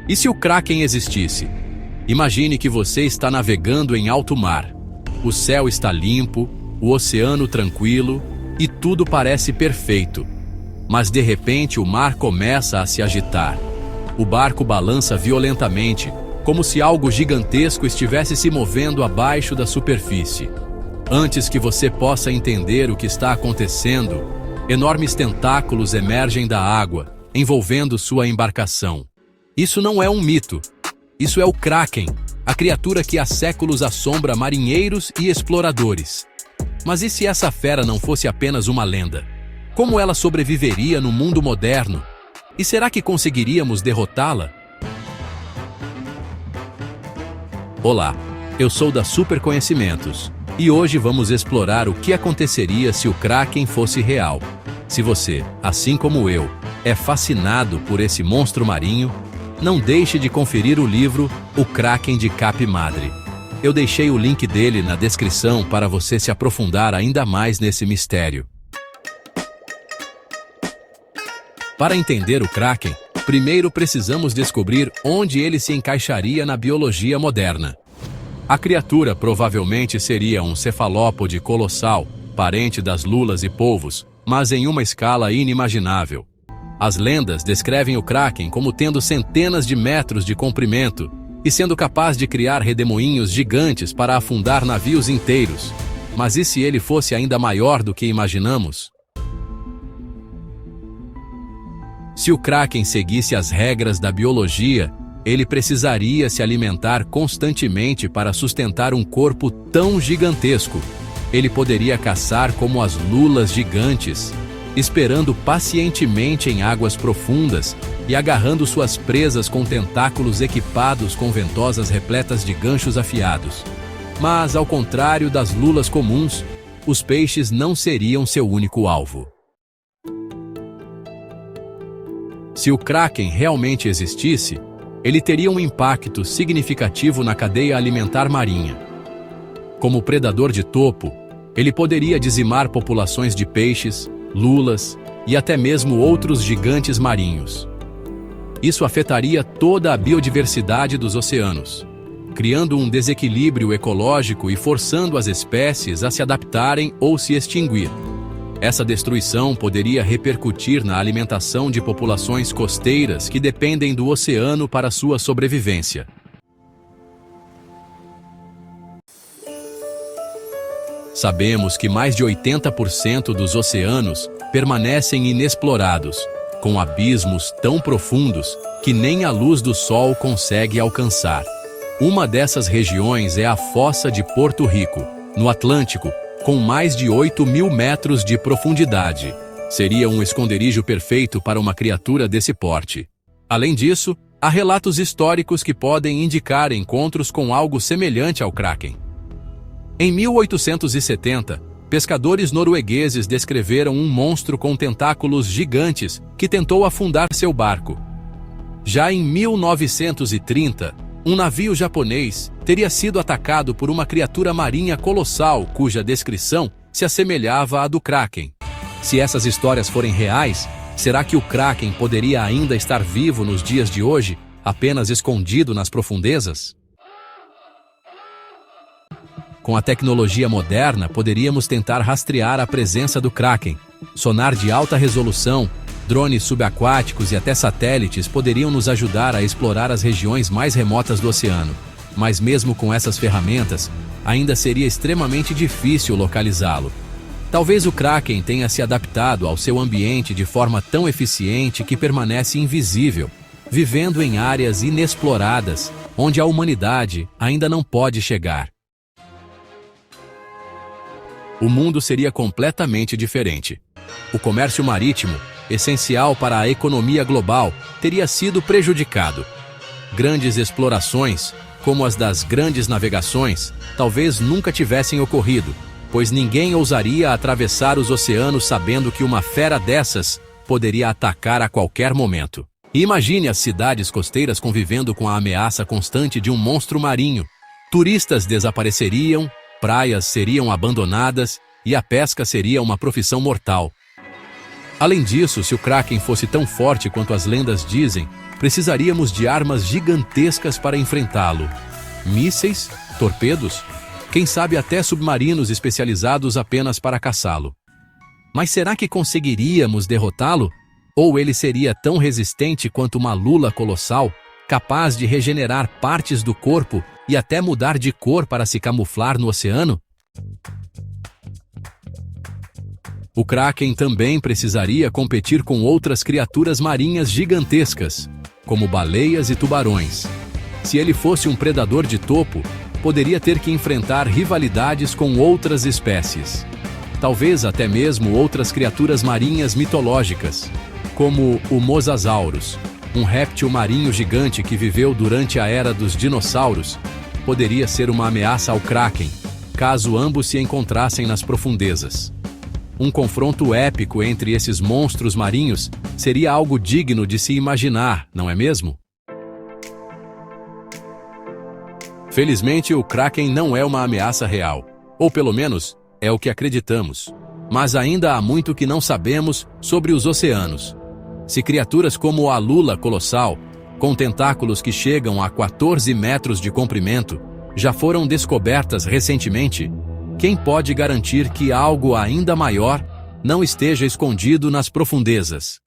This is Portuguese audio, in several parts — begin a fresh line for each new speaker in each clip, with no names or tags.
E se o Kraken existisse? Imagine que você está navegando em alto mar. O céu está limpo, o oceano tranquilo e tudo parece perfeito. Mas de repente o mar começa a se agitar. O barco balança violentamente, como se algo gigantesco estivesse se movendo abaixo da superfície. Antes que você possa entender o que está acontecendo, enormes tentáculos emergem da água, envolvendo sua embarcação. Isso não é um mito. Isso é o Kraken, a criatura que há séculos assombra marinheiros e exploradores. Mas e se essa fera não fosse apenas uma lenda? Como ela sobreviveria no mundo moderno? E será que conseguiríamos derrotá-la? Olá, eu sou da Super Conhecimentos e hoje vamos explorar o que aconteceria se o Kraken fosse real. Se você, assim como eu, é fascinado por esse monstro marinho, não deixe de conferir o livro O Kraken de Cape Madre. Eu deixei o link dele na descrição para você se aprofundar ainda mais nesse mistério. Para entender o Kraken, primeiro precisamos descobrir onde ele se encaixaria na biologia moderna. A criatura provavelmente seria um cefalópode colossal, parente das lulas e polvos, mas em uma escala inimaginável. As lendas descrevem o Kraken como tendo centenas de metros de comprimento e sendo capaz de criar redemoinhos gigantes para afundar navios inteiros. Mas e se ele fosse ainda maior do que imaginamos? Se o Kraken seguisse as regras da biologia, ele precisaria se alimentar constantemente para sustentar um corpo tão gigantesco. Ele poderia caçar como as lulas gigantes, esperando pacientemente em águas profundas e agarrando suas presas com tentáculos equipados com ventosas repletas de ganchos afiados. Mas, ao contrário das lulas comuns, os peixes não seriam seu único alvo. Se o Kraken realmente existisse, ele teria um impacto significativo na cadeia alimentar marinha. Como predador de topo, ele poderia dizimar populações de peixes, lulas e até mesmo outros gigantes marinhos. Isso afetaria toda a biodiversidade dos oceanos, criando um desequilíbrio ecológico e forçando as espécies a se adaptarem ou se extinguir. Essa destruição poderia repercutir na alimentação de populações costeiras que dependem do oceano para sua sobrevivência. Sabemos que mais de 80% dos oceanos permanecem inexplorados, com abismos tão profundos que nem a luz do sol consegue alcançar. Uma dessas regiões é a Fossa de Porto Rico, no Atlântico, com mais de 8.000 metros de profundidade. Seria um esconderijo perfeito para uma criatura desse porte. Além disso, há relatos históricos que podem indicar encontros com algo semelhante ao Kraken. Em 1870, pescadores noruegueses descreveram um monstro com tentáculos gigantes que tentou afundar seu barco. Já em 1930, um navio japonês teria sido atacado por uma criatura marinha colossal cuja descrição se assemelhava à do Kraken. Se essas histórias forem reais, será que o Kraken poderia ainda estar vivo nos dias de hoje, apenas escondido nas profundezas? Com a tecnologia moderna, poderíamos tentar rastrear a presença do Kraken. Sonar de alta resolução, drones subaquáticos e até satélites poderiam nos ajudar a explorar as regiões mais remotas do oceano. Mas mesmo com essas ferramentas, ainda seria extremamente difícil localizá-lo. Talvez o Kraken tenha se adaptado ao seu ambiente de forma tão eficiente que permanece invisível, vivendo em áreas inexploradas, onde a humanidade ainda não pode chegar. O mundo seria completamente diferente. O comércio marítimo, essencial para a economia global, teria sido prejudicado. Grandes explorações, como as das grandes navegações, talvez nunca tivessem ocorrido, pois ninguém ousaria atravessar os oceanos sabendo que uma fera dessas poderia atacar a qualquer momento. E imagine as cidades costeiras convivendo com a ameaça constante de um monstro marinho. Turistas desapareceriam, praias seriam abandonadas e a pesca seria uma profissão mortal. Além disso, se o Kraken fosse tão forte quanto as lendas dizem, precisaríamos de armas gigantescas para enfrentá-lo. Mísseis? Torpedos? Quem sabe até submarinos especializados apenas para caçá-lo. Mas será que conseguiríamos derrotá-lo? Ou ele seria tão resistente quanto uma lula colossal, capaz de regenerar partes do corpo e até mudar de cor para se camuflar no oceano? O Kraken também precisaria competir com outras criaturas marinhas gigantescas, como baleias e tubarões. Se ele fosse um predador de topo, poderia ter que enfrentar rivalidades com outras espécies. Talvez até mesmo outras criaturas marinhas mitológicas, como o Mosasaurus, um réptil marinho gigante que viveu durante a era dos dinossauros, poderia ser uma ameaça ao Kraken, caso ambos se encontrassem nas profundezas. Um confronto épico entre esses monstros marinhos seria algo digno de se imaginar, não é mesmo? Felizmente, o Kraken não é uma ameaça real, ou pelo menos é o que acreditamos. Mas ainda há muito que não sabemos sobre os oceanos. Se criaturas como a lula colossal, com tentáculos que chegam a 14 metros de comprimento, já foram descobertas recentemente, quem pode garantir que algo ainda maior não esteja escondido nas profundezas?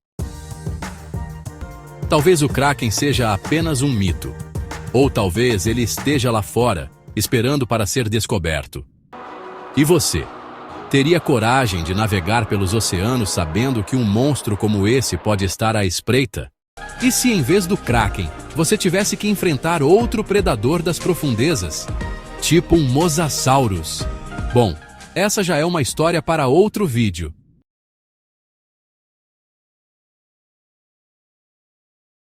Talvez o Kraken seja apenas um mito. Ou talvez ele esteja lá fora, esperando para ser descoberto. E você? Teria coragem de navegar pelos oceanos sabendo que um monstro como esse pode estar à espreita? E se em vez do Kraken, você tivesse que enfrentar outro predador das profundezas? Tipo um Mosasaurus? Bom, essa já é uma história para outro vídeo.